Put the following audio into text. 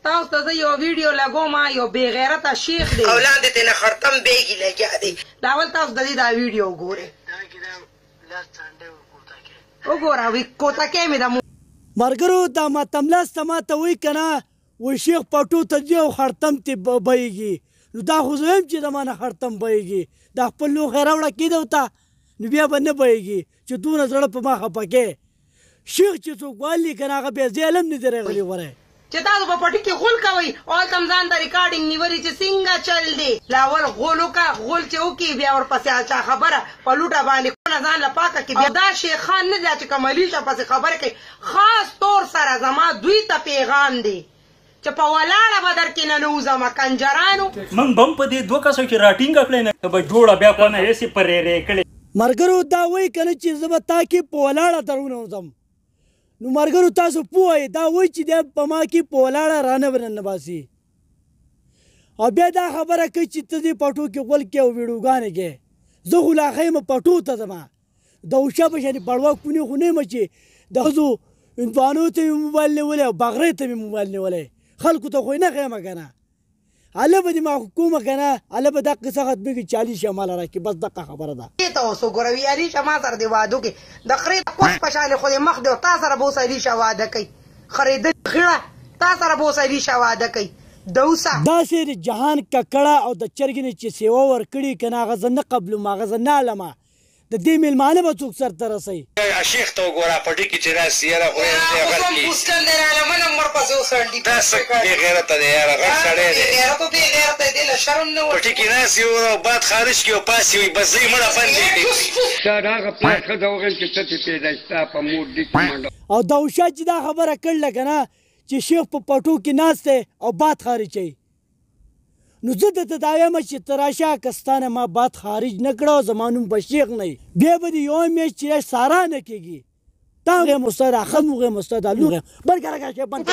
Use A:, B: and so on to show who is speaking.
A: تاسو ته زه یو ویډیو لګوم یو بې غیرته شیخ دی
B: اولاد یې ترېنه خرطم بیګي لګیا دی
A: دا اول تاسو د دې دا ویډیو وګورئ وګوره وي کوتکۍ مې د
C: ملګرو دا ماتملاسته ماته وایي که نه وایي شیخ پټو ته ځي او خړتم ترې بهیږي نو دا خو زه وایم چې د ما نه خړتم بهیږي دا خپل لوښی راوړه کېده ورته نو بیا به نه بهیږي چې دونه زړه په ما خفه کې شیخ چې څوک والي که نه هغه بیا زیلم نه دی راغلی غوری
A: چې تاسو په پټي کې غول کوئ هلته هم ځان ته ریکارډینګ نیولي چې څنګه چل دی لا اول غول وکړه غول چې وکړي بیا ورپسې چا خبره په لوټه باندې کونه ځان له پاکه کړي بیا دا شیخان نه دی چې کملیشه پسې خبرې کوي خاص طور سره زما دوی ته پیغام دی چې په ولاړه به درکې ننوځمه کنجرانو
D: موږ به هم په دې دوه کسو کې راټینګه کړی نه ته به جوړه بیا کونه هسې پرېرې کړې
C: ملګرو دا وایي که نه چې زه به تا کې په ولاړه درونوځم نو ملګرو تاسو پوه یې دا وایي چې دی په ما کې په ولاړه رانه به ننه باسي او بیا دا خبره کوي چې ته دې پټو کې غول کې او ویډیوګانې کې زه خو لا ښیم پټو ته ځمه د اوښه په شانې بړوه کونې خو نه یم چې د ښځو هندوانو ته مې موبایل نیولی او بغرۍ ته مې موبایل نیولی خلکو ته خو یې نه ښیمه که نه هله به دې ما حکومه که نه هله به دا قصه ختمېږي چې علي شه ماله راکړي بس دقه خبره ده
A: ته اوس وګوره وي علي شه ما سره دې واده کې د خرې د کوس په شانې خو دې مخ دی او تا سره به اوس علي شه واده کوي خرېدل خیړه تا سره به اوس علي شه واده کوي دوسه
C: داسې د جهان ککړه او د چرګې نه چې سیوه ورکړي که نه هغه زه نه قبلوم هغه زه نه علمه د دې میلمانه به څوک سرته رسوي
B: شیخ ته وګوره پټي کې چې راسي یاره خو پوسټن دی راله منم ورپسې وسنډي دا څه بې غیرته دی یاره غټ سړی دی غیرت بې غیرته دی له شرم نه پټي کې راسي او باد خارج کړي او پاسې وي بس زه یې مړه بندې کړي
E: دا د هغه پلار ښځه وغیم چې ته ترې پیدا ستا په مور دي منډه
C: او دوشه چې دا خبره کړله که نه چې شیخ په پټو کې ناست دی او باد خارجوي نو زه درته دا وایم چې ته راشه که ستا نه ما باد خارج نه کړه او زما نوم به شیخ نه وي بیا به دې یوه میاشت چې سارا نه کېږي تا غیم استاد اخم غیم استاد الو غیم بند کړه که شی بند